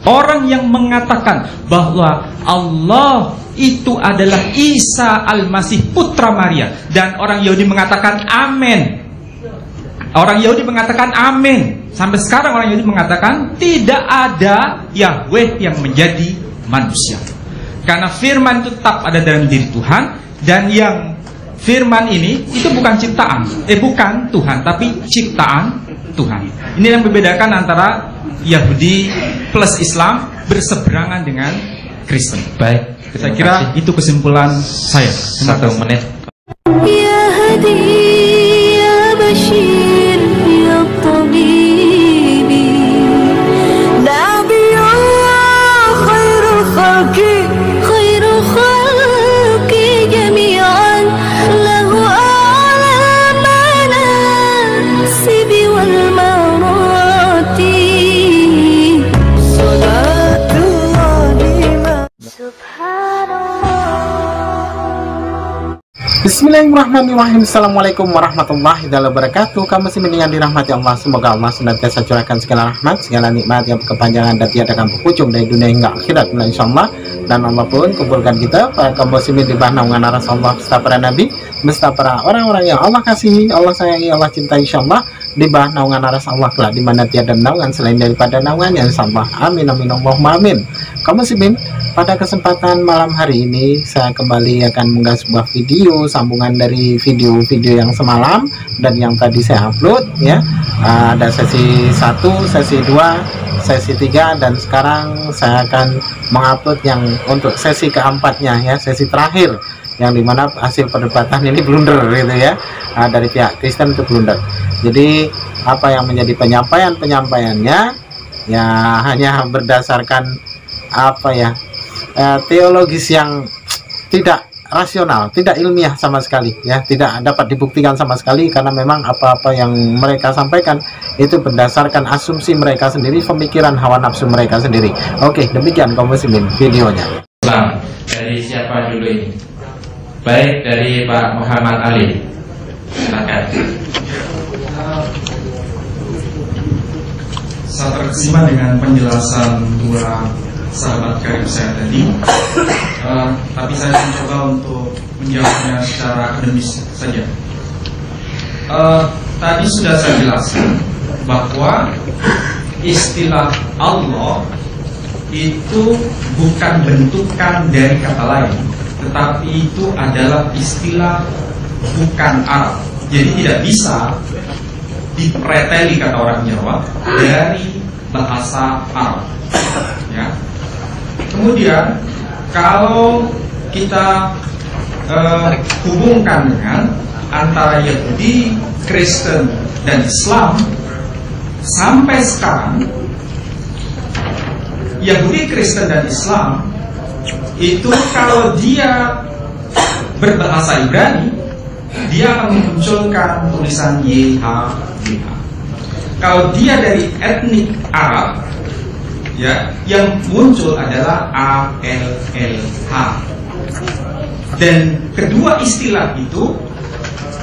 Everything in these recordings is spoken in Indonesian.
Orang yang mengatakan bahwa Allah itu adalah Isa Al-Masih putra Maria, dan orang Yahudi mengatakan amin. Orang Yahudi mengatakan amin. Sampai sekarang orang Yahudi mengatakan tidak ada Yahweh yang menjadi manusia. Karena firman itu tetap ada dalam diri Tuhan, dan yang firman ini itu bukan ciptaan, bukan Tuhan, tapi ciptaan Tuhan. Ini yang membedakan antara Yahudi plus Islam berseberangan dengan Kristen. Baik, saya kira itu kesimpulan saya. 1 menit. Ya Hadi, ya Bashir, ya Tabibi, Nabiyullah khairul khalqi, khairul khalqi jami'an, lahu a'la manasibi wal marati, salatullah subhanallah. Bismillahirrahmanirrahim. Assalamualaikum warahmatullahi wabarakatuh. Kamu masih mendengar dirahmati Allah. Semoga Allah senantiasa curahkan segala rahmat, segala nikmat yang berkepanjangan dan tiada akan berujung dari dunia hingga akhirat, insyaallah. Dan Allah pun kumpulkan kita para kaum muslimin di bawah naungan aras Allah, beserta para nabi, beserta para orang-orang yang Allah kasihi, Allah sayangi, Allah cintai, insyaallah, di bawah naungan aras Allah kelak, di mana tiada naungan selain daripada naungannya, insyaallah. Amin amin Allahumma amin. Kaum muslimin, pada kesempatan malam hari ini saya kembali akan mengunggah sebuah video sambungan dari video-video yang semalam dan yang tadi saya upload ya. Ada sesi 1, sesi 2, sesi 3, dan sekarang saya akan mengupload yang untuk sesi keempatnya ya, sesi terakhir, yang dimana hasil perdebatan ini blunder gitu ya, dari pihak Kristen itu blunder. Jadi apa yang menjadi penyampaiannya ya hanya berdasarkan apa ya, teologis yang tidak rasional, tidak ilmiah sama sekali ya, tidak dapat dibuktikan sama sekali, karena memang apa-apa yang mereka sampaikan itu berdasarkan asumsi mereka sendiri, pemikiran hawa nafsu mereka sendiri. Oke, demikian kaum muslimin videonya. Islam dari siapa dulu ini? Baik, dari Pak Muhammad Ali. Silakan. Saya terkesima dengan penjelasan dua sahabat karib saya tadi, tapi saya mencoba untuk menjawabnya secara akademis saja. Tadi sudah saya jelaskan bahwa istilah Allah itu bukan bentukan dari kata lain, tetapi itu adalah istilah bukan Arab. Jadi tidak bisa dipreteli, kata orang Jawa, dari bahasa Arab ya. Kemudian kalau kita hubungkan dengan antara Yahudi, Kristen, dan Islam, sampai sekarang Yahudi, Kristen, dan Islam itu kalau dia berbahasa Ibrani, dia akan memunculkan tulisan YHWH. Kalau dia dari etnik Arab ya, yang muncul adalah ALLH. Dan kedua istilah itu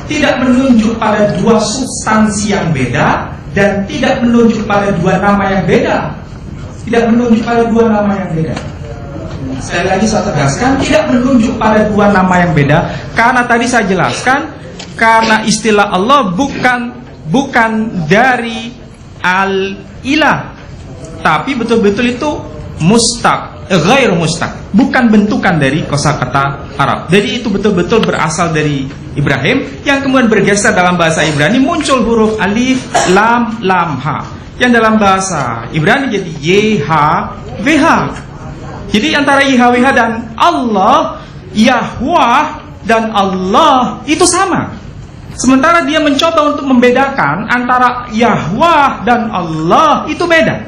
tidak menunjuk pada dua substansi yang beda, dan tidak menunjuk pada dua nama yang beda. Tidak menunjuk pada dua nama yang beda. Sekali lagi saya tegaskan, tidak menunjuk pada dua nama yang beda, karena tadi saya jelaskan, karena istilah Allah bukan dari al-ilah, tapi betul-betul itu mustaq, ghair mustaq, bukan bentukan dari kosakata Arab. Jadi itu betul-betul berasal dari Ibrahim, yang kemudian bergeser dalam bahasa Ibrani muncul huruf alif, lam, lam, ha, yang dalam bahasa Ibrani jadi YHWH. Jadi antara YHWH dan Allah, Yahwah dan Allah itu sama. Sementara dia mencoba untuk membedakan antara Yahwah dan Allah, itu beda.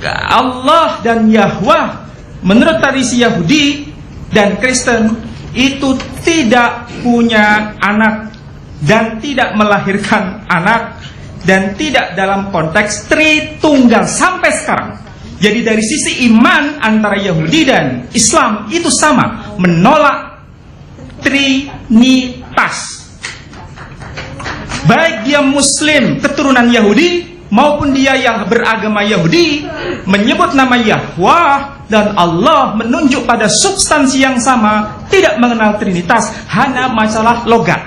Allah dan Yahwah menurut tradisi Yahudi dan Kristen itu tidak punya anak dan tidak melahirkan anak, dan tidak dalam konteks Tritunggal sampai sekarang. Jadi dari sisi iman antara Yahudi dan Islam itu sama, menolak Trinitas. Baik dia Muslim keturunan Yahudi maupun dia yang beragama Yahudi menyebut nama Yahweh dan Allah menunjuk pada substansi yang sama, tidak mengenal Trinitas, hanya masalah logat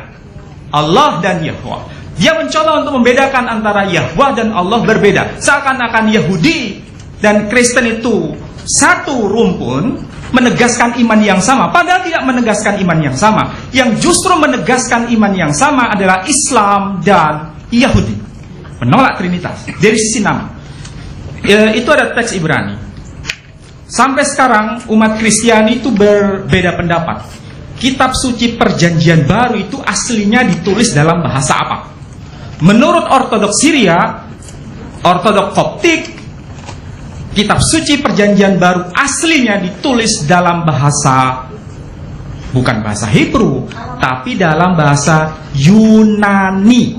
Allah dan Yahweh. Dia mencoba untuk membedakan antara Yahweh dan Allah berbeda, seakan-akan Yahudi dan Kristen itu satu rumpun, menegaskan iman yang sama, padahal tidak menegaskan iman yang sama. Yang justru menegaskan iman yang sama adalah Islam dan Yahudi, menolak Trinitas dari sisi nama. Itu ada teks Ibrani. Sampai sekarang umat Kristiani itu berbeda pendapat. Kitab suci Perjanjian Baru itu aslinya ditulis dalam bahasa apa? Menurut Ortodoks Syria, Ortodoks Koptik, Kitab suci Perjanjian Baru aslinya ditulis dalam bahasa, bukan bahasa Hebrew, tapi dalam bahasa Yunani.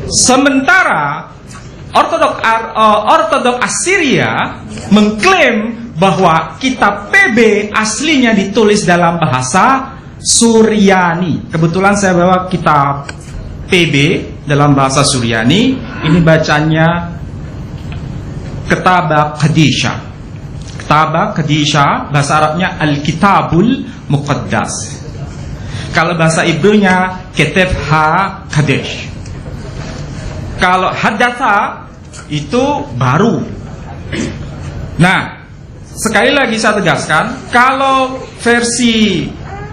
Sementara Ortodoks Assyria mengklaim bahwa kitab PB aslinya ditulis dalam bahasa Suryani. Kebetulan saya bawa kitab PB dalam bahasa Suryani. Ini bacanya Ketaba Kadisha. Ketaba Kadisha, bahasa Arabnya Al-Kitabul Muqaddas. Kalau bahasa Ibrani-nya Keteb Ha Kadesh. Kalau Hadatha itu baru. Nah, sekali lagi saya tegaskan, kalau versi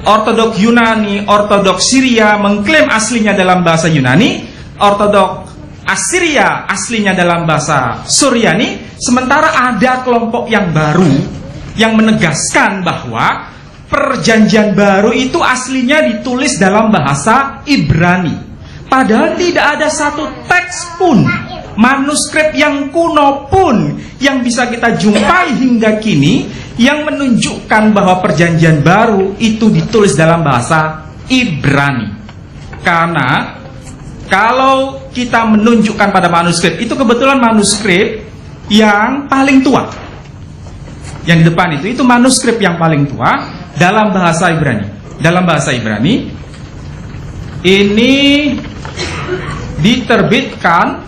Ortodoks Yunani, Ortodoks Syria mengklaim aslinya dalam bahasa Yunani, Ortodoks Assyria aslinya dalam bahasa Suryani, sementara ada kelompok yang baru yang menegaskan bahwa Perjanjian Baru itu aslinya ditulis dalam bahasa Ibrani. Padahal tidak ada satu teks pun, manuskrip yang kuno pun yang bisa kita jumpai hingga kini yang menunjukkan bahwa Perjanjian Baru itu ditulis dalam bahasa Ibrani. Karena kalau kita menunjukkan pada manuskrip, itu kebetulan manuskrip yang paling tua. Yang di depan itu manuskrip yang paling tua dalam bahasa Ibrani. Dalam bahasa Ibrani ini diterbitkan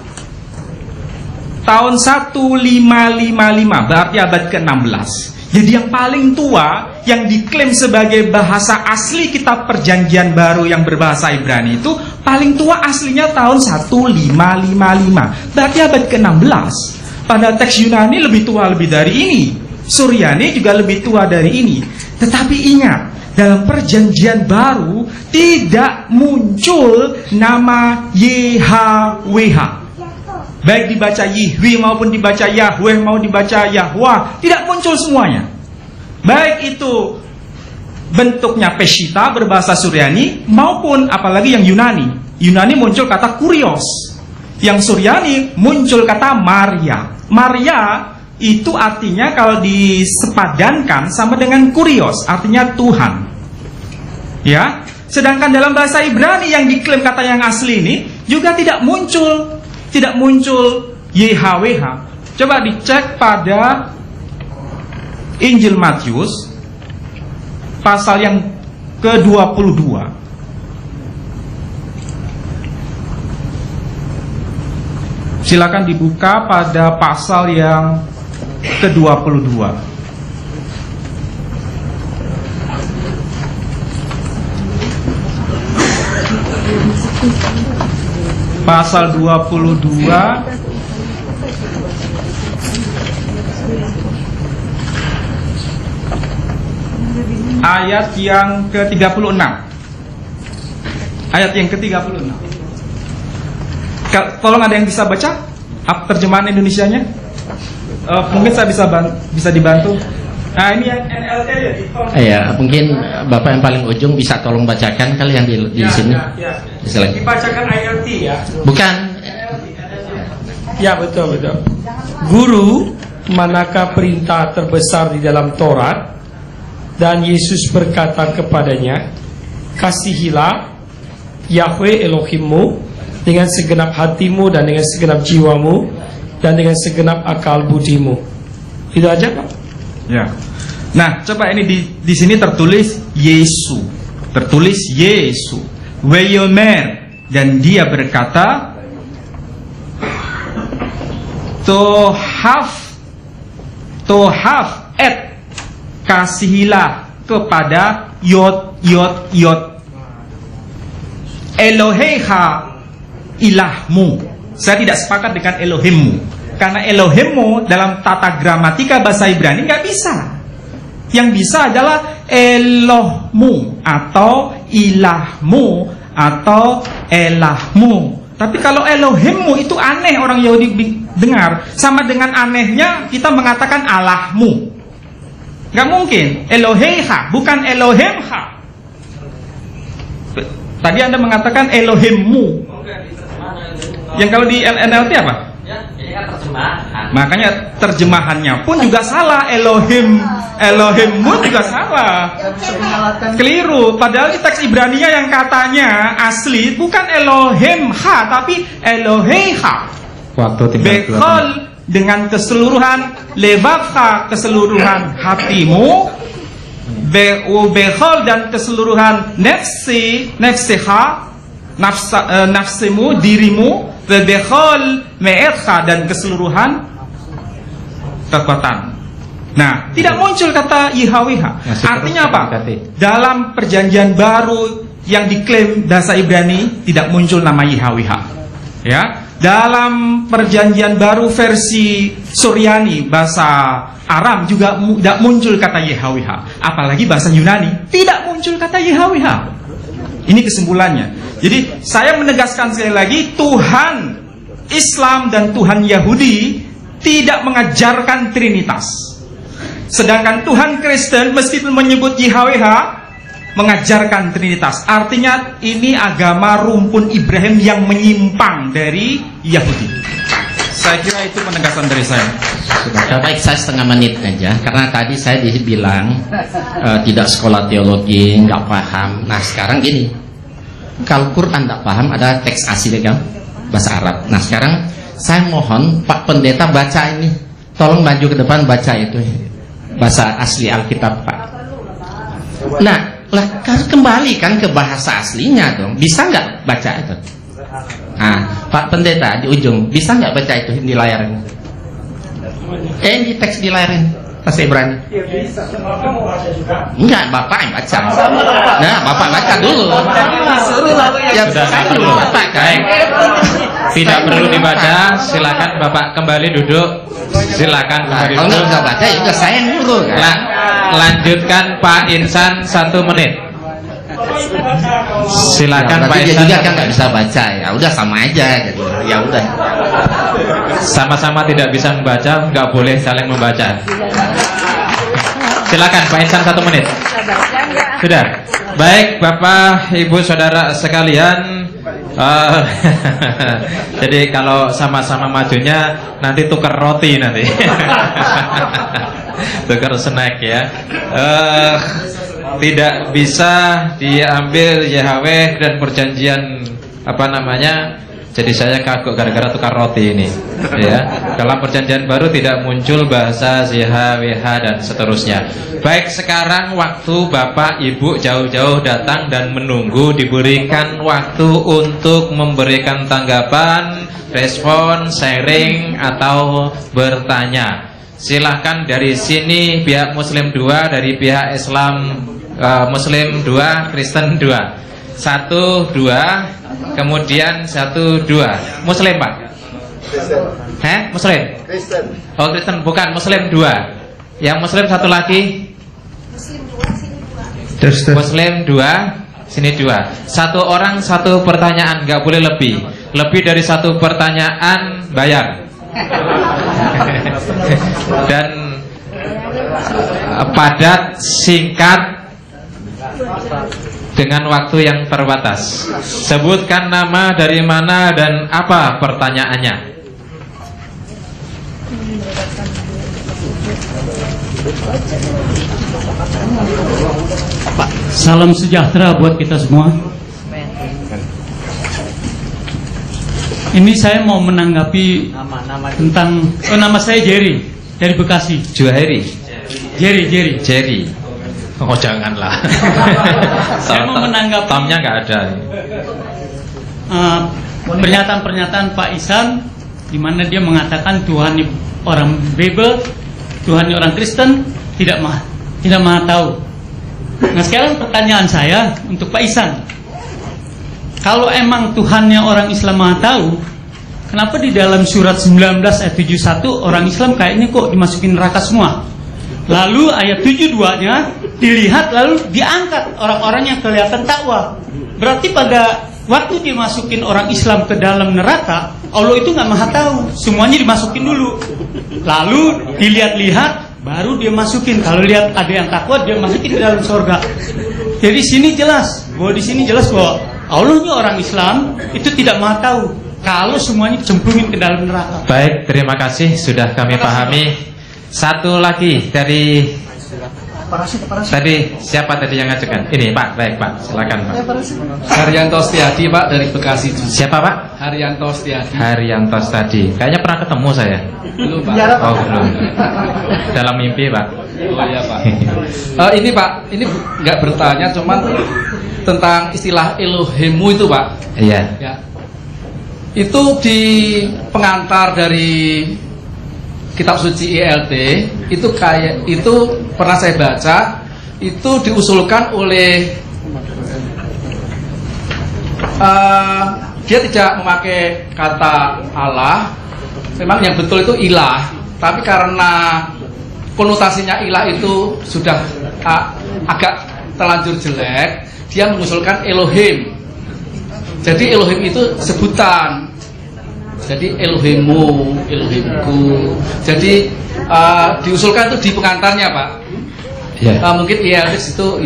tahun 1555, berarti abad ke-16. Jadi yang paling tua yang diklaim sebagai bahasa asli kitab Perjanjian Baru yang berbahasa Ibrani itu paling tua aslinya tahun 1555, berarti abad ke-16. Pada teks Yunani lebih tua lebih dari ini, Suryani juga lebih tua dari ini. Tetapi ingat, dalam Perjanjian Baru tidak muncul nama YHWH. Baik dibaca Yihwi maupun dibaca Yahweh mau dibaca Yahweh, tidak muncul semuanya. Baik itu bentuknya Peshita berbahasa Suryani maupun apalagi yang Yunani. Yunani muncul kata Kurios, yang Suryani muncul kata Maria. Maria itu artinya kalau disepadankan sama dengan Kurios, artinya Tuhan. Ya, sedangkan dalam bahasa Ibrani yang diklaim kata yang asli ini juga tidak muncul YHWH. Coba dicek pada Injil Matius pasal yang ke-22. Silakan dibuka pada pasal yang ke-22. Pasal 22 ayat yang ke-36. Ayat yang ke-36. Tolong ada yang bisa baca terjemahan Indonesianya? Mungkin saya bisa dibantu. Nah, ini yang NLT ya. Mungkin Bapak yang paling ujung bisa tolong bacakan kali yang di sini. Ya. Silakan. Dibacakan ILT ya. Bukan. Ya, betul. Guru, manakah perintah terbesar di dalam Taurat? Dan Yesus berkata kepadanya, kasihilah Yahweh Elohimmu dengan segenap hatimu dan dengan segenap jiwamu dan dengan segenap akal budimu. Itu aja, Pak. Ya. Nah, coba ini di sini tertulis Yesus. Tertulis Yesus. Weyomer, dan dia berkata To have at, kasihilah kepada yod. Eloheha, ilahmu. Saya tidak sepakat dengan Elohimmu, karena Elohimmu dalam tata gramatika bahasa Ibrani nggak bisa. Yang bisa adalah Elohmu atau ilahmu atau elahmu. Tapi kalau Elohimmu itu aneh, orang Yahudi dengar. Sama dengan anehnya kita mengatakan Allahmu. Nggak mungkin. Eloheha, bukan Elohimha. Tadi Anda mengatakan Elohimmu. Yang kalau di NLT apa? Terjemahan. Makanya terjemahannya pun juga salah. Elohimmu juga salah, keliru. Padahal di teks Ibrania yang katanya asli bukan Elohimha tapi Eloheha. Waktu tinggal Bechol dengan keseluruhan, levavcha keseluruhan hatimu, Bechol dan keseluruhan nefseha, nafsimu, dirimu, Bechol me'etcha dan keseluruhan kekuatan. Nah, tidak muncul kata Yahweh. Artinya apa? Dalam perjanjian baru yang diklaim bahasa Ibrani tidak muncul nama Yahweh. Ya, dalam perjanjian baru versi Suryani bahasa Aram juga tidak muncul kata Yahweh. Apalagi bahasa Yunani tidak muncul kata Yahweh. Ini kesimpulannya. Jadi saya menegaskan sekali lagi, Tuhan Islam dan Tuhan Yahudi tidak mengajarkan Trinitas. Sedangkan Tuhan Kristen meskipun menyebut Yahweh mengajarkan Trinitas. Artinya ini agama rumpun Ibrahim yang menyimpang dari Yahudi. Saya kira itu penegasan dari saya. Sudah, baik, saya setengah menit aja karena tadi saya dibilang tidak sekolah teologi, nggak paham. Nah sekarang gini, kalau Quran nggak paham ada teks asli kan bahasa Arab. Nah sekarang saya mohon Pak Pendeta baca ini, tolong maju ke depan baca itu bahasa asli Alkitab Pak. Nah lah kembali kan ke bahasa aslinya dong, bisa nggak baca itu? Nah Pak Pendeta di ujung bisa nggak baca itu di layar ini? Di teks di layar ini bahasa Ibrani. Enggak, Bapak yang baca. Nah, Bapak baca dulu. Ya, saya dulu Bapak kan. Tidak perlu dibaca, silakan Bapak kembali duduk. Silakan kembali Kalau duduk. nggak baca ya saya yang nyuruh kan. Lanjutkan Pak Insan 1 menit. Silakan Pak Dia Insan. juga kan nggak bisa baca, ya udah sama aja jadi ya udah. Sama-sama tidak bisa membaca, nggak boleh saling membaca. Silakan Pak Insan 1 menit. Sudah. Baik Bapak Ibu Saudara sekalian, jadi kalau sama-sama majunya nanti tukar roti nanti. Tukar snack ya. Tidak bisa diambil Yahweh dan perjanjian apa namanya. Jadi saya kagok gara-gara tukar roti ini ya. Dalam perjanjian baru tidak muncul bahasa ZHWH dan seterusnya. Baik, sekarang waktu Bapak Ibu jauh-jauh datang dan menunggu, diberikan waktu untuk memberikan tanggapan, respon, sharing atau bertanya. Silahkan dari sini pihak Muslim 2, dari pihak Islam Muslim 2, Kristen 2. 1, 2, kemudian 1, 2. Muslim Pak? Kristen. Muslim? Kristen. Oh Kristen, bukan Muslim 2. Yang Muslim satu lagi? Muslim 2, sini 2. Muslim 2, sini 2. Satu orang satu pertanyaan, nggak boleh lebih. Lebih dari satu pertanyaan bayar. Dan padat, singkat, dengan waktu yang terbatas. Sebutkan nama, dari mana, dan apa pertanyaannya. Salam sejahtera buat kita semua. Ini saya mau menanggapi tentang nama saya Jerry dari Bekasi. Juheri. Jerry. Oh janganlah. Saya mau menanggapi Tomnya nggak ada. pernyataan-pernyataan Pak Ihsan di mana dia mengatakan Tuhan orang Bible, Tuhan orang Kristen tidak maha tahu. Nah sekarang pertanyaan saya untuk Pak Ihsan, kalau emang Tuhannya orang Islam maha tahu, kenapa di dalam surat 19 ayat 71 orang Islam kayaknya kok dimasukin neraka semua? Lalu ayat 72-nya dilihat lalu diangkat orang-orang yang kelihatan takwa. Berarti pada waktu dimasukin orang Islam ke dalam neraka, Allah itu nggak maha tahu, semuanya dimasukin dulu. Lalu dilihat-lihat, baru dia masukin. Kalau lihat ada yang takwa, dia masukin ke dalam surga. Jadi sini jelas, bahwa di sini jelas bahwa Allahnya orang Islam itu tidak maha tahu kalau semuanya dicemplungin ke dalam neraka. Baik, terima kasih sudah kami pahami. Satu lagi dari tadi siapa tadi yang ngajukan? Ini Pak, baik Pak, silakan Pak. Haryanto Setiadi Pak dari Bekasi. Siapa Pak? Haryanto Setiadi. Haryanto Setiadi. Kayaknya pernah ketemu saya. Belum Pak. Oh belum. Dalam mimpi Pak. Oh iya Pak. Ini Pak, ini nggak bertanya, cuman tentang istilah Elohimmu itu Pak. Iya. Ya. Itu di pengantar dari kitab suci ILT itu pernah saya baca, itu diusulkan oleh dia tidak memakai kata Allah, memang yang betul itu ilah, tapi karena konotasinya ilah itu sudah agak terlanjur jelek, dia mengusulkan Elohim. Jadi Elohim itu sebutan. Jadi Elohimmu, Elohimku. Jadi diusulkan itu di pengantarnya Pak. Ya. Mungkin iya itu.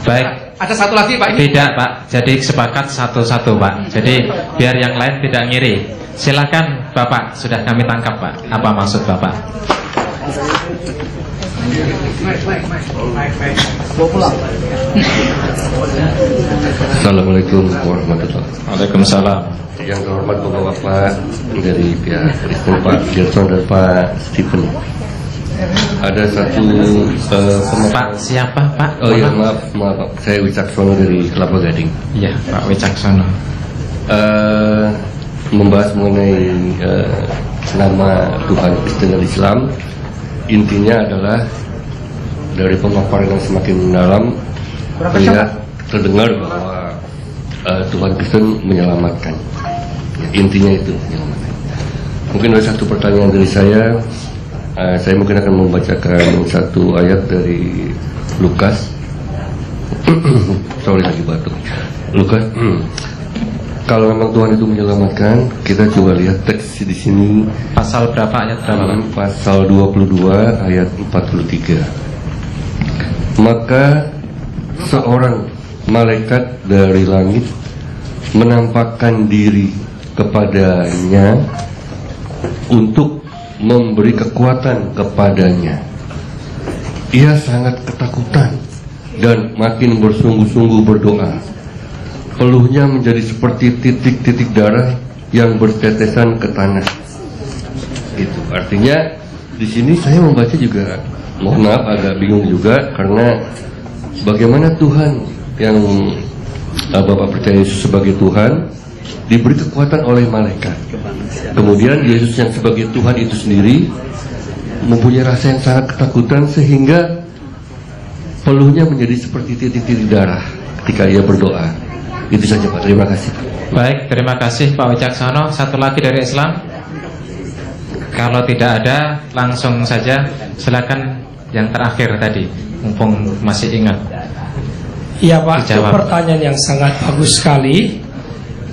Baik. Ada satu lagi Pak ini. Tidak Pak. Jadi sepakat satu-satu Pak. Jadi biar yang lain tidak ngiri. Silakan Bapak, sudah kami tangkap Pak. Apa maksud Bapak? Assalamualaikum warahmatullahi wabarakatuh. Waalaikumsalam. Yang terhormat Bapak-Bapak dari pihak Kristen Pak Gerson dan Pak Stephen. Ada satu Pak siapa Pak? Oh iya maaf Pak. Saya Wicaksono dari Kelapa Gading. Iya Pak Wicaksono. Membahas mengenai nama Tuhan Kristen dan Islam. Intinya adalah dari pemaparan yang semakin mendalam terdengar bahwa Tuhan Kristen menyelamatkan. Intinya itu menyelamatkan. Mungkin ada satu pertanyaan dari saya mungkin akan membacakan satu ayat dari Lukas. Sorry lagi batuk. Lukas. Kalau memang Tuhan itu menyelamatkan, kita coba lihat teks di sini. Pasal berapa ayat berapa? Pasal 22 ayat 43. Maka seorang malaikat dari langit menampakkan diri kepadanya untuk memberi kekuatan kepadanya. Ia sangat ketakutan dan makin bersungguh-sungguh berdoa. Peluhnya menjadi seperti titik-titik darah yang bertetesan ke tanah. Itu artinya di sini saya membaca juga, mohon maaf agak bingung juga, karena bagaimana Tuhan yang Bapak percaya Yesus sebagai Tuhan diberi kekuatan oleh malaikat. Kemudian Yesus yang sebagai Tuhan itu sendiri mempunyai rasa yang sangat ketakutan sehingga peluhnya menjadi seperti titik-titik darah ketika ia berdoa. Itu saja Pak, terima kasih. Baik, terima kasih Pak Wicaksono. Satu lagi dari Islam. Kalau tidak ada, langsung saja silakan yang terakhir tadi, mumpung masih ingat. Iya Pak, itu Dijawab. pertanyaan yang sangat bagus sekali.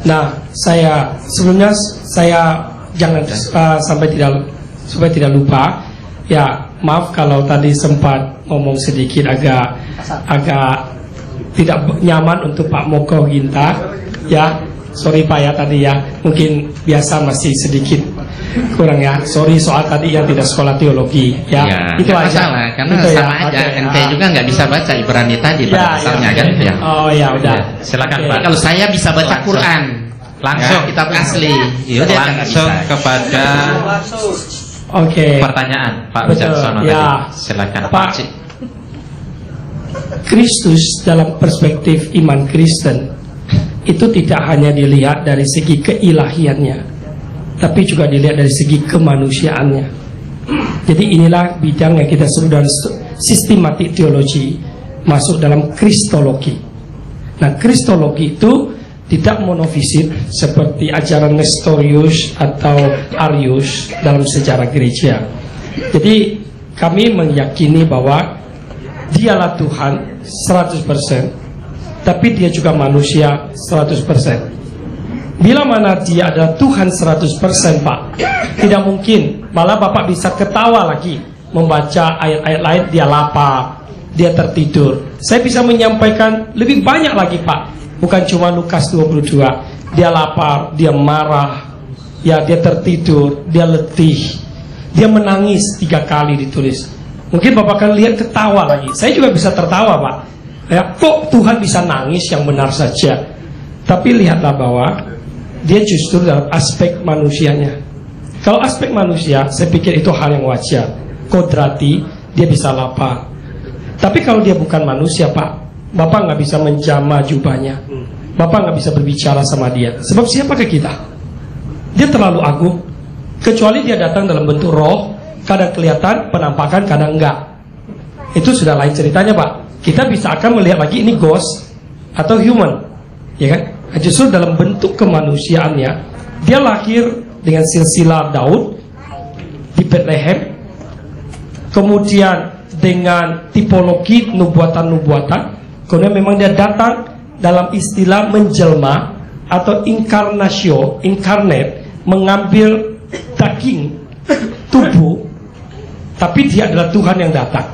Nah, sebelumnya saya jangan supaya tidak lupa. Ya, maaf kalau tadi sempat ngomong sedikit agak tidak nyaman untuk Pak Moko Ginta. Ya, sorry Pak ya tadi ya. Mungkin biasa masih sedikit kurang ya. Sorry soal tadi yang tidak sekolah teologi. Ya, itu aja. Masalah, karena itu sama aja. Ente juga nggak bisa baca Ibrani tadi pada dasarnya kan. Ya. Oh ya udah. Silakan Pak. Kalau saya bisa baca Quran. Langsung kitab asli. Langsung kepada pertanyaan Pak Wicaksono tadi. Silakan Pak. Kristus dalam perspektif iman Kristen itu tidak hanya dilihat dari segi keilahiannya, tapi juga dilihat dari segi kemanusiaannya. Jadi inilah bidang yang kita sebut dalam sistematik teologi, masuk dalam kristologi. Nah, kristologi itu tidak monofisik seperti ajaran Nestorius atau Arius dalam sejarah gereja. Jadi kami meyakini bahwa dialah Tuhan 100%, tapi dia juga manusia 100%. Bila mana dia adalah Tuhan 100%, Pak, tidak mungkin. Malah Bapak bisa ketawa lagi membaca ayat-ayat lain, dia lapar, dia tertidur. Saya bisa menyampaikan lebih banyak lagi, Pak. Bukan cuma Lukas 22. Dia lapar, dia marah, ya dia tertidur, dia letih, dia menangis 3 kali ditulis. Mungkin Bapak akan lihat ketawa lagi. Saya juga bisa tertawa, Pak. Ya, kok Tuhan bisa nangis, yang benar saja. Tapi lihatlah bahwa dia justru dalam aspek manusianya. Kalau aspek manusia, saya pikir itu hal yang wajar. Kodrati, dia bisa lapar. Tapi kalau dia bukan manusia, Pak, Bapak nggak bisa menjama jubahnya. Bapak nggak bisa berbicara sama dia. Sebab siapakah kita? Dia terlalu agung. Kecuali dia datang dalam bentuk roh, kadang kelihatan, penampakan, kadang enggak. Itu sudah lain ceritanya, Pak. Kita bisa akan melihat lagi ini ghost atau human, ya kan? Justru dalam bentuk kemanusiaannya, dia lahir dengan silsilah Daud di Bethlehem, kemudian dengan tipologi nubuatan-nubuatan, kemudian memang dia datang dalam istilah menjelma atau inkarnasio, incarnate, mengambil daging tubuh, tapi dia adalah Tuhan yang datang.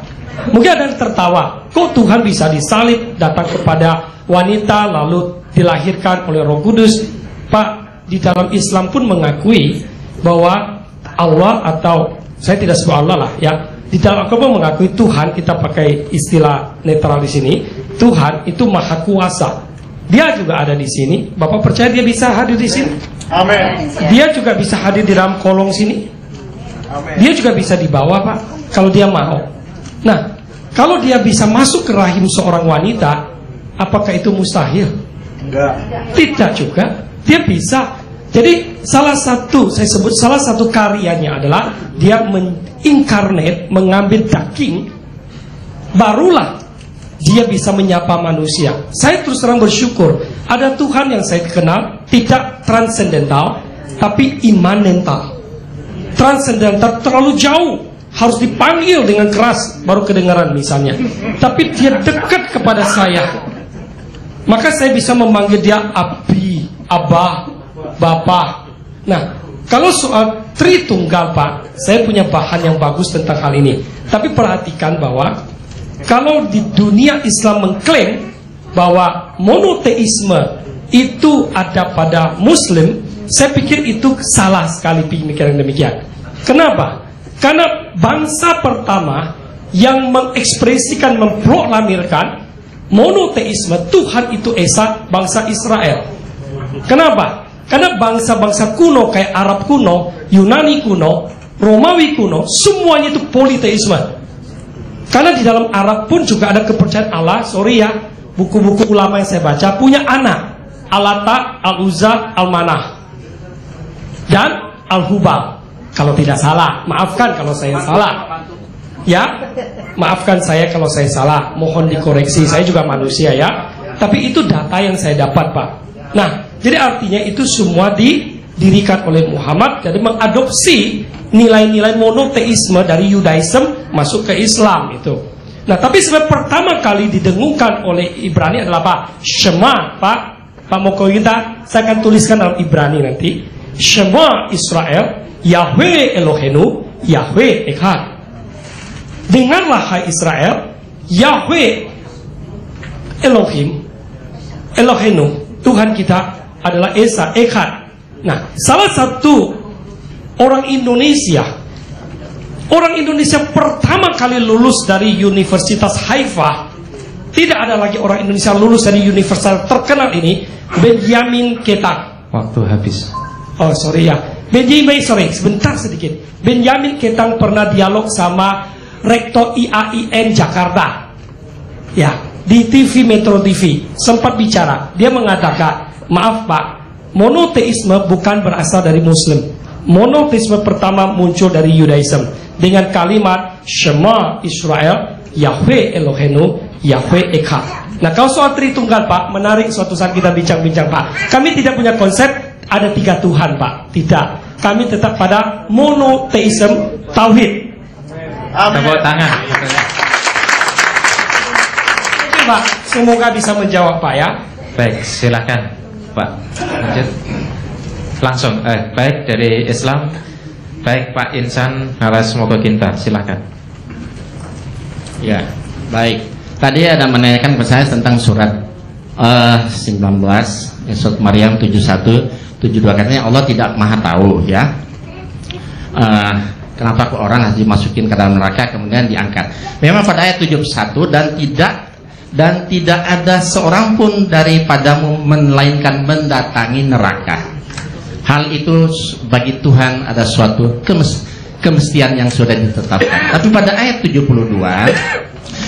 Mungkin ada yang tertawa, kok Tuhan bisa disalib, datang kepada wanita lalu dilahirkan oleh Roh Kudus. Pak, di dalam Islam pun mengakui bahwa Allah, atau saya tidak sebut Allah lah ya, di dalam agama mengakui Tuhan, kita pakai istilah netral di sini, Tuhan itu maha kuasa. Dia juga ada di sini. Bapak percaya dia bisa hadir di sini? Amin. Dia juga bisa hadir di dalam kolong sini. Amin. Dia juga bisa di bawah, Pak, kalau dia mau. Nah, kalau dia bisa masuk ke rahim seorang wanita, apakah itu mustahil? Enggak. Tidak juga. Dia bisa. Jadi salah satu, saya sebut salah satu karyanya adalah dia menginkarnate, mengambil daging, barulah dia bisa menyapa manusia. Saya terus terang bersyukur, ada Tuhan yang saya kenal tidak transendental, tapi imanental. Transendental terlalu jauh, harus dipanggil dengan keras baru kedengaran misalnya. Tapi dia dekat kepada saya, maka saya bisa memanggil dia Abi, Abah, Bapak. Nah, kalau soal Tritunggal, Pak, saya punya bahan yang bagus tentang hal ini. Tapi perhatikan bahwa kalau di dunia Islam mengklaim bahwa monoteisme itu ada pada Muslim, saya pikir itu salah sekali pemikiran demikian. Kenapa? Karena bangsa pertama yang mengekspresikan, memproklamirkan monoteisme, Tuhan itu Esa, bangsa Israel. Kenapa? Karena bangsa-bangsa kuno kayak Arab kuno, Yunani kuno, Romawi kuno, semuanya itu politeisme. Karena di dalam Arab pun juga ada kepercayaan Allah. Sorry ya, buku-buku ulama yang saya baca punya anak, Al-Lata, Al-Uzza, Al-Manah, dan Al-Hubal. Kalau tidak salah, maafkan kalau saya salah. Ya, maafkan saya kalau saya salah, mohon dikoreksi, saya juga manusia ya. Tapi itu data yang saya dapat, Pak. Nah, jadi artinya itu semua didirikan oleh Muhammad, jadi mengadopsi nilai-nilai monoteisme dari Yudaism masuk ke Islam itu. Nah, tapi sebab pertama kali didengungkan oleh Ibrani adalah apa? Shema, Pak Mokoyinta, saya akan tuliskan dalam Ibrani nanti. Shema Israel, Yahweh Elohenu, Yahweh Echad. Dengarlah hai Israel, Yahweh Elohim, Elohenu, Tuhan kita adalah Esa, Echad. Nah, salah satu orang Indonesia pertama kali lulus dari Universitas Haifa, tidak ada lagi orang Indonesia lulus dari universitas terkenal ini, Benjamin Ketang. Waktu habis. Oh sorry ya, sebentar sedikit. Benjamin Ketang pernah dialog sama Rektor IAIN Jakarta, ya, di TV Metro TV, sempat bicara. Dia mengatakan, maaf Pak, monoteisme bukan berasal dari Muslim, monoteisme pertama muncul dari Yudaism dengan kalimat Shema Israel, Yahweh Eloheinu, Yahweh Echad. Nah, kalau soal Tritunggal, Pak, menarik suatu saat kita bincang-bincang, Pak. Kami tidak punya konsep ada 3 Tuhan, Pak. Tidak. Kami tetap pada monoteisme tauhid. Tepuk tangan. Oke, Pak. Semoga bisa menjawab, Pak, ya. Baik, silakan, Pak. Lanjut. Langsung, baik dari Islam, baik Pak Insan, Halas Mokoginta, silakan. Ya, baik. Tadi ada menanyakan ke saya tentang surat 19, surat Maryam 71, 72, katanya Allah tidak maha tahu, ya. Kenapa kok orang harus dimasukin ke dalam neraka kemudian diangkat? Memang pada ayat 71 dan tidak ada seorang pun daripadamu melainkan mendatangi neraka. Hal itu bagi Tuhan ada suatu kemestian yang sudah ditetapkan. Tapi pada ayat 72,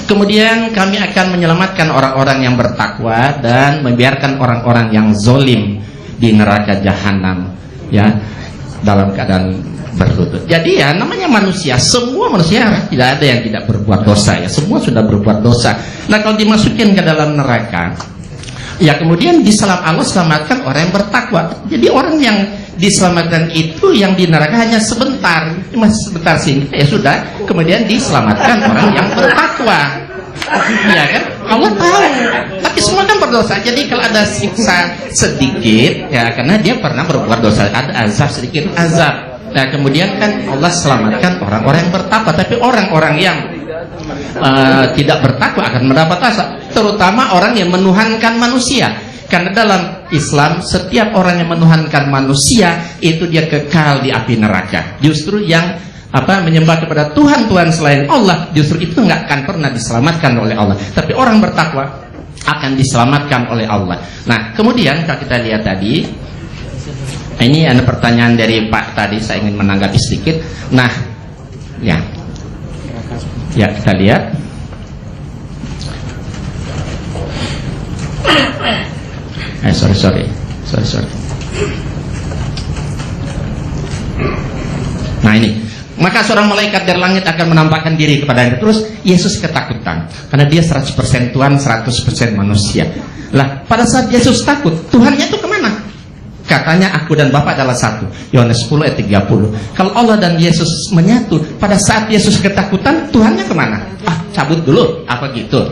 kemudian kami akan menyelamatkan orang-orang yang bertakwa dan membiarkan orang-orang yang zolim di neraka jahanam, ya, dalam keadaan berlutut. Jadi ya namanya manusia, semua manusia tidak ada yang tidak berbuat dosa, ya, semua sudah berbuat dosa. Nah, kalau dimasukin ke dalam neraka, ya kemudian Allah selamatkan orang yang bertakwa. Jadi orang yang diselamatkan itu yang di neraka hanya sebentar, sebentar sehingga ya sudah kemudian diselamatkan orang yang bertakwa, ya kan? Allah tahu, tapi semua kan berdosa. Jadi kalau ada siksa sedikit, ya karena dia pernah berbuat dosa, ada azab sedikit, azab. Nah kemudian kan Allah selamatkan orang-orang yang bertakwa, tapi orang-orang yang tidak bertakwa akan mendapat azab, terutama orang yang menuhankan manusia. Karena dalam Islam setiap orang yang menuhankan manusia itu dia kekal di api neraka. Justru yang menyembah kepada Tuhan-Tuhan selain Allah, justru itu nggak akan pernah diselamatkan oleh Allah. Tapi orang bertakwa akan diselamatkan oleh Allah. Nah, kemudian kalau kita lihat tadi, ini ada pertanyaan dari Pak tadi, saya ingin menanggapi sedikit. Nah, ya kita lihat. Sorry. Nah ini, maka seorang malaikat dari langit akan menampakkan diri kepadanya. Terus Yesus ketakutan karena dia 100% Tuhan, 100% manusia. Lah pada saat Yesus takut, Tuhannya itu kemana? Katanya aku dan Bapa adalah satu. Yohanes 10 ayat 30. Kalau Allah dan Yesus menyatu, pada saat Yesus ketakutan, Tuhannya kemana? Cabut dulu, apa gitu?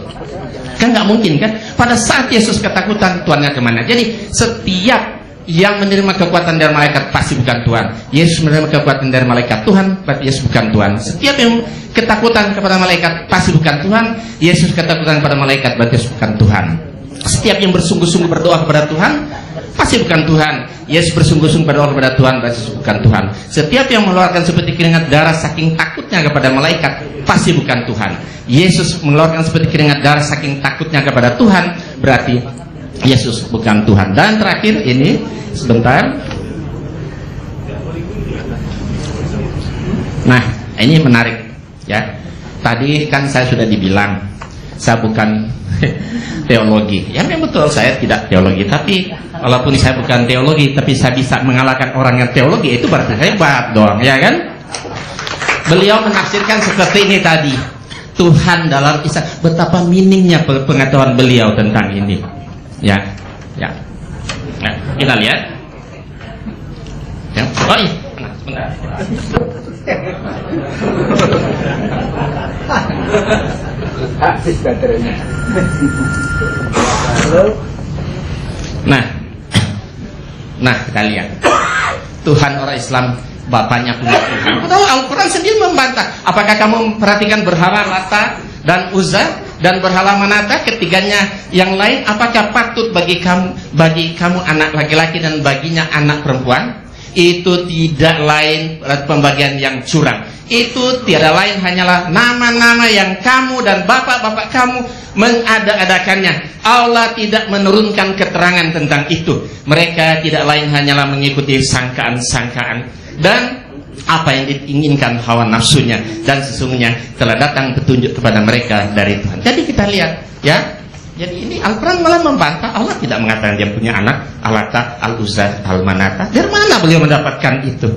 Kan nggak mungkin kan? Pada saat Yesus ketakutan, Tuhannya kemana? Jadi setiap yang menerima kekuatan dari malaikat pasti bukan Tuhan. Yesus menerima kekuatan dari malaikat, Tuhan berarti Yesus bukan Tuhan. Setiap yang ketakutan kepada malaikat pasti bukan Tuhan. Yesus ketakutan kepada malaikat berarti Yesus bukan Tuhan. Setiap yang bersungguh-sungguh berdoa kepada Tuhan pasti bukan Tuhan. Yesus bersungguh-sungguh berdoa kepada Tuhan berarti Yesus bukan Tuhan. Setiap yang mengeluarkan seperti keringat darah saking takutnya kepada malaikat pasti bukan Tuhan. Yesus mengeluarkan seperti keringat darah saking takutnya kepada Tuhan berarti Yesus bukan Tuhan. Dan terakhir ini sebentar. Nah, ini menarik ya. Tadi kan saya sudah dibilang saya bukan teologi. Ya memang betul saya tidak teologi, tapi walaupun saya bukan teologi tapi saya bisa mengalahkan orang yang teologi, itu berarti hebat dong, ya kan? Beliau menafsirkan seperti ini tadi. Tuhan dalam Isa, betapa minimnya pengetahuan beliau tentang ini. Ya. Nah, kita lihat. Ya. Oh iya, benar. Habis baterainya. Nah, kita lihat. Tuhan orang Islam Bapaknya punya Tuhan. Padahal Al-Quran sendiri membantah. Apakah kamu memperhatikan berhala Lata dan Uzza dan berhala Manata, ketiganya yang lain? Apakah patut bagi kamu anak laki-laki dan baginya anak perempuan? Itu tidak lain pembagian yang curang. Itu tiada lain hanyalah nama-nama yang kamu dan bapak-bapak kamu mengada-adakannya. Allah tidak menurunkan keterangan tentang itu. Mereka tidak lain hanyalah mengikuti sangkaan-sangkaan dan apa yang diinginkan hawa nafsunya, dan sesungguhnya telah datang petunjuk kepada mereka dari Tuhan. Jadi kita lihat ya. Jadi ini Al-Quran malah membantah. Allah tidak mengatakan dia punya anak Al-Lata, Al-Uzza, Al-Manata. Dari mana beliau mendapatkan itu?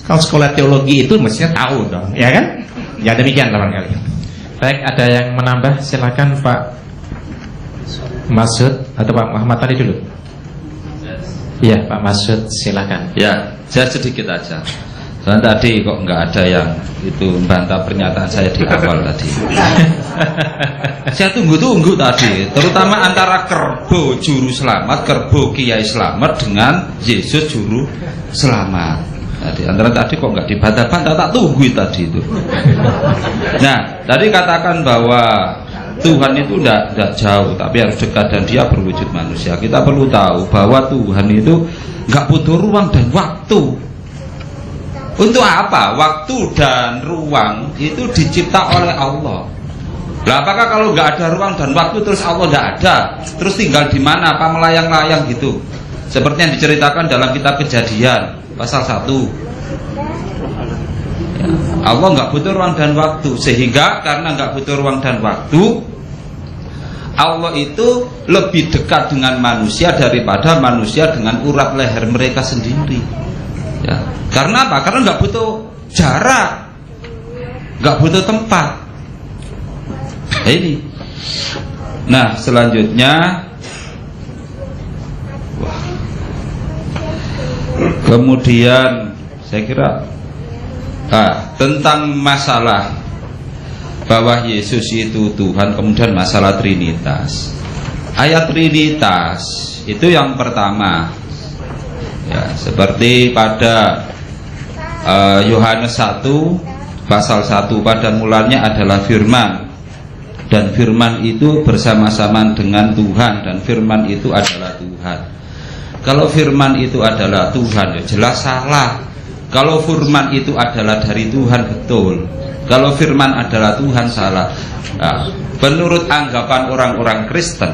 Kalau sekolah teologi itu mestinya tahu dong, ya kan? Ya demikian barangkali. Baik, ada yang menambah? Silakan Pak Masud atau Pak Muhammad tadi dulu. Iya, Pak Masud, silakan. Ya, saya sedikit aja. Soalnya tadi kok nggak ada yang itu membantah pernyataan saya di awal tadi. Saya tunggu-tunggu tadi, terutama antara Kerbo Juru Selamat, Kerbo Kiai Selamat dengan Yesus Juru Selamat. Tadi antara tadi kok nggak dibantah-bantah, tak tunggu tadi itu. Nah, tadi katakan bahwa Tuhan itu tidak jauh, tapi harus dekat dan Dia berwujud manusia. Kita perlu tahu bahwa Tuhan itu nggak butuh ruang dan waktu. Untuk apa? Waktu dan ruang itu dicipta oleh Allah. Nah, apakah kalau nggak ada ruang dan waktu terus Allah nggak ada? Terus tinggal di mana? Apa melayang-layang gitu? Seperti yang diceritakan dalam kitab Kejadian pasal 1. Ya, Allah nggak butuh ruang dan waktu, sehingga karena nggak butuh ruang dan waktu, Allah itu lebih dekat dengan manusia daripada manusia dengan urat leher mereka sendiri. Ya. Karena apa? Karena nggak butuh jarak, nggak butuh tempat. Nah, ini. Nah, selanjutnya, wah. Kemudian saya kira tentang masalah bahwa Yesus itu Tuhan, kemudian masalah Trinitas. Ayat Trinitas itu yang pertama. Ya, seperti pada Yohanes 1 pasal 1, pada mulanya adalah firman, dan firman itu bersama-sama dengan Tuhan, dan firman itu adalah Tuhan. Kalau firman itu adalah Tuhan, ya jelas salah. Kalau firman itu adalah dari Tuhan, betul. Kalau firman adalah Tuhan, salah. Nah, menurut anggapan orang-orang Kristen,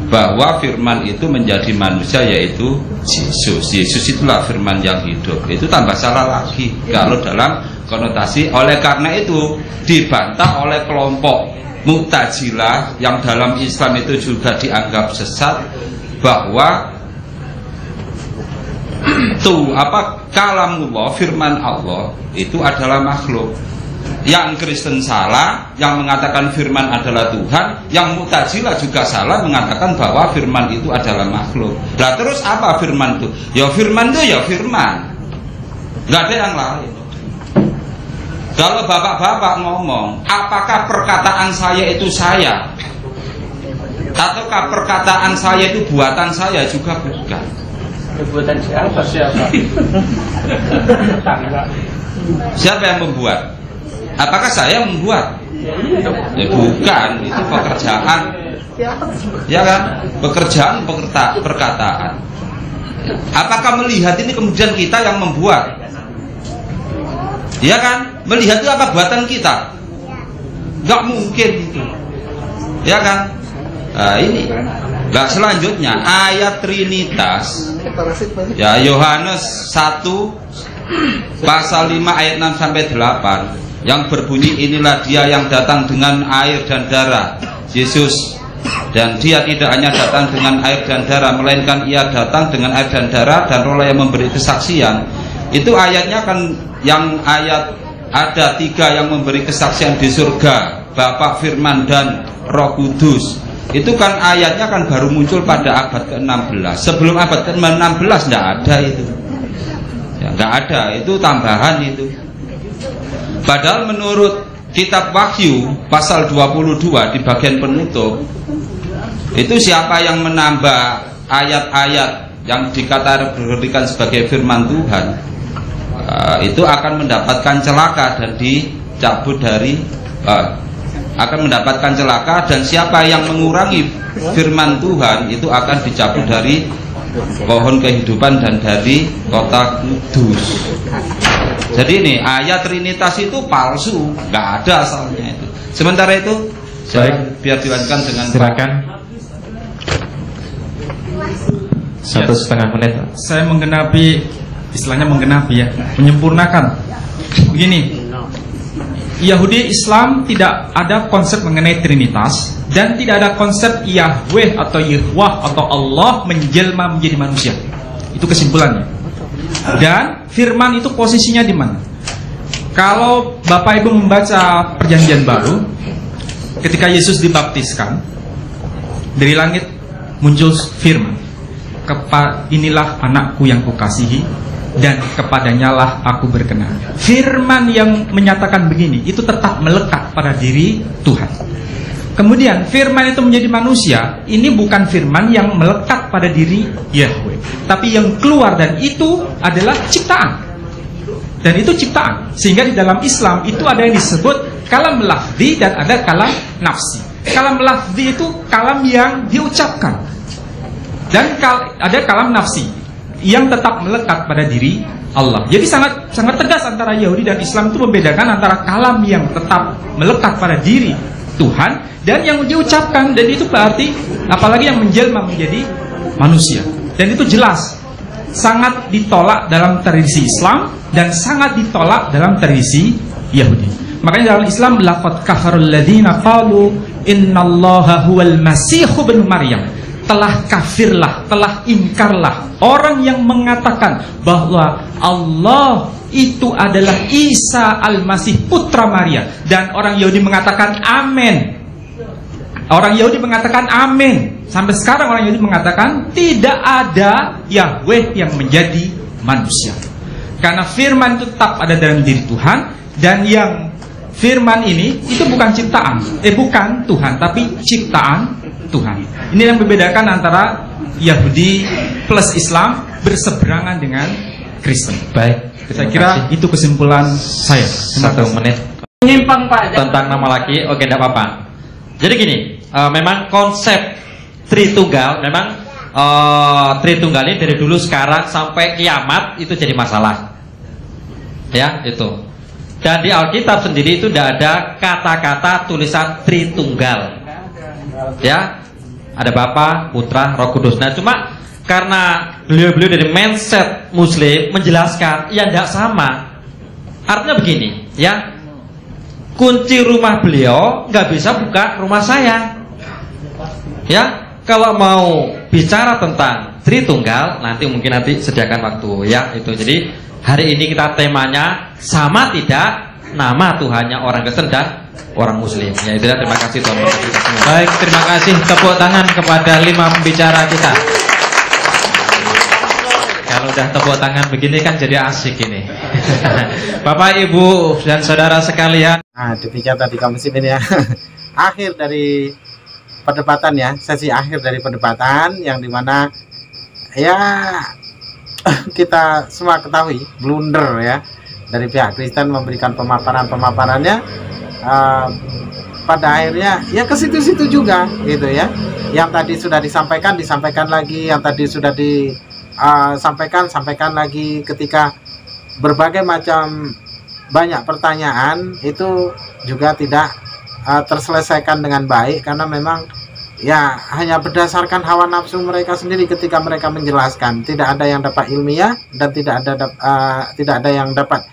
bahwa firman itu menjadi manusia, yaitu Yesus. Yesus itulah firman yang hidup. Itu tambah salah lagi kalau dalam konotasi. Oleh karena itu dibantah oleh kelompok Mu'tazilah yang dalam Islam itu juga dianggap sesat, bahwa kalamullah, firman Allah itu adalah makhluk. Yang Kristen salah yang mengatakan firman adalah Tuhan, yang Mu'tazilah juga salah mengatakan bahwa firman itu adalah makhluk. Lah terus apa firman itu? Ya firman itu ya firman, nggak ada yang lain. Kalau bapak-bapak ngomong, apakah perkataan saya itu saya, ataukah perkataan saya itu buatan saya? Juga bukan. Buatan siapa? Siapa yang membuat? Apakah saya membuat? Ya bukan, itu pekerjaan. Ya kan? Pekerjaan, perkataan. Apakah melihat ini kemudian kita yang membuat? Ya kan? Melihat itu apa buatan kita? Gak mungkin itu. Ya kan? Nah, ini. Nah, selanjutnya ayat Trinitas. Ya, Yohanes 1 pasal 5 ayat 6 sampai 8. Yang berbunyi, inilah dia yang datang dengan air dan darah, Yesus. Dan dia tidak hanya datang dengan air dan darah, melainkan ia datang dengan air dan darah dan Roh yang memberi kesaksian. Itu ayatnya kan, yang ayat ada 3 yang memberi kesaksian di surga, Bapa, Firman, dan Roh Kudus. Itu kan ayatnya kan baru muncul pada abad ke-16. Sebelum abad ke-16 tidak ada itu. Ya, nggak ada, itu tambahan itu. Padahal menurut kitab Wahyu pasal 22 di bagian penutup, itu siapa yang menambah ayat-ayat yang dikategorikan sebagai firman Tuhan, itu akan mendapatkan celaka dan dicabut dari akan mendapatkan celaka, dan siapa yang mengurangi firman Tuhan itu akan dicabut dari pohon kehidupan dan dari kota kudus. Jadi ini ayat Trinitas itu palsu, nggak ada asalnya itu. Sementara itu, biar dilanjutkan dengan silakan. 1,5 menit. Saya menggenapi, istilahnya menggenapi ya, menyempurnakan. Begini, Yahudi Islam tidak ada konsep mengenai Trinitas, dan tidak ada konsep Yahweh atau Yehwah atau Allah menjelma menjadi manusia. Itu kesimpulannya. Dan firman itu posisinya di mana? Kalau Bapak Ibu membaca Perjanjian Baru, ketika Yesus dibaptiskan, dari langit muncul firman, inilah anakku yang kukasihi, dan kepadanya lah aku berkenan. Firman yang menyatakan begini, itu tetap melekat pada diri Tuhan. Kemudian firman itu menjadi manusia, ini bukan firman yang melekat pada diri Yahweh, tapi yang keluar, dan itu adalah ciptaan. Dan itu ciptaan. Sehingga di dalam Islam itu ada yang disebut kalam lafzi dan ada kalam nafsi. Kalam lafzi itu kalam yang diucapkan, dan ada kalam nafsi yang tetap melekat pada diri Allah. Jadi sangat tegas antara Yahudi dan Islam itu membedakan antara kalam yang tetap melekat pada diri Tuhan dan yang diucapkan, dan itu berarti apalagi yang menjelma menjadi manusia. Dan itu jelas sangat ditolak dalam tradisi Islam dan sangat ditolak dalam tradisi Yahudi. Makanya dalam Islam, laqad kafarul ladzina qalu innallaha huwal masih ibnu Maryam. Telah kafirlah, telah ingkarlah orang yang mengatakan bahwa Allah itu adalah Isa al-Masih putra Maria. Dan orang Yahudi mengatakan amin. Orang Yahudi mengatakan amin. Sampai sekarang orang Yahudi mengatakan tidak ada Yahweh yang menjadi manusia. Karena firman itu tetap ada dalam diri Tuhan, dan yang firman ini itu bukan ciptaan, bukan Tuhan, tapi ciptaan Tuhan. Ini yang membedakan antara Yahudi plus Islam berseberangan dengan Kristen. Baik, saya kira itu kesimpulan saya. 1 menit Menyimpang Pak tentang nama laki. Oke, tidak apa-apa. Jadi gini, memang konsep Tritunggal, memang Tritunggal ini dari dulu sekarang sampai kiamat itu jadi masalah. Ya, itu. Dan di Alkitab sendiri itu tidak ada kata-kata tulisan Tritunggal. Ya, ada Bapa, Putra, Roh Kudus. Nah, cuma karena beliau-beliau dari mindset Muslim menjelaskan, ya tidak sama. Artinya begini, ya, kunci rumah beliau nggak bisa buka rumah saya. Ya, kalau mau bicara tentang Tritunggal, nanti sediakan waktu, ya itu. Jadi hari ini kita temanya sama tidak nama Tuhannya orang Kristen dan orang Muslim. Ya itu, terima kasih Tuhan. Baik, terima kasih. Tepuk tangan kepada 5 pembicara kita. Kalau udah tepuk tangan begini kan jadi asik ini. Bapak, Ibu, dan saudara sekalian. Nah, demikian tadi Kaum Muslimin ya. Akhir dari perdebatan ya, sesi akhir dari perdebatan yang dimana ya kita semua ketahui blunder ya dari pihak Kristen memberikan pemaparannya. Pada akhirnya ya ke situ-situ juga gitu ya. Yang tadi sudah disampaikan lagi, yang tadi sudah sampaikan lagi, ketika berbagai macam banyak pertanyaan itu juga tidak terselesaikan dengan baik, karena memang ya hanya berdasarkan hawa nafsu mereka sendiri ketika mereka menjelaskan. Tidak ada yang dapat ilmiah dan tidak ada yang dapat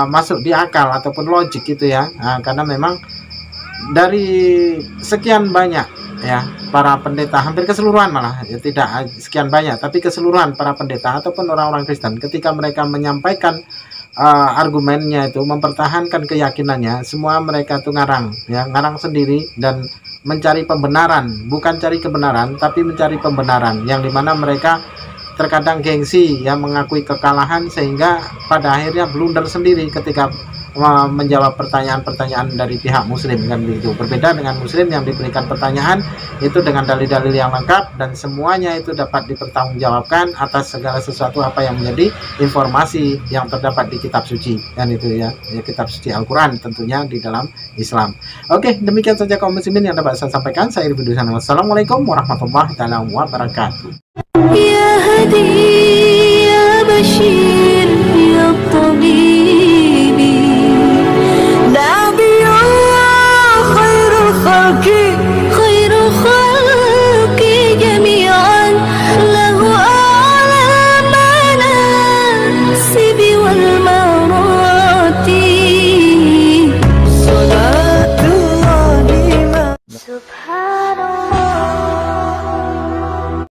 masuk di akal ataupun logik gitu ya. Karena memang dari sekian banyak ya para pendeta, hampir keseluruhan malah ya, tidak sekian banyak tapi keseluruhan para pendeta ataupun orang-orang Kristen ketika mereka menyampaikan argumennya itu, mempertahankan keyakinannya, semua mereka tuh ngarang sendiri dan mencari pembenaran, bukan cari kebenaran tapi mencari pembenaran, yang dimana mereka terkadang gengsi yang mengakui kekalahan sehingga pada akhirnya blunder sendiri ketika menjawab pertanyaan-pertanyaan dari pihak Muslim kan begitu. Berbeda dengan Muslim yang diberikan pertanyaan itu dengan dalil-dalil yang lengkap dan semuanya itu dapat dipertanggungjawabkan atas segala sesuatu apa yang menjadi informasi yang terdapat di kitab suci kan itu ya, kitab suci Al-Quran tentunya di dalam Islam. Oke, demikian saja kaum muslimin yang dapat saya sampaikan. Saya Irfan Dusana. Wassalamualaikum warahmatullahi wabarakatuh. Ya Hadi ya Bashir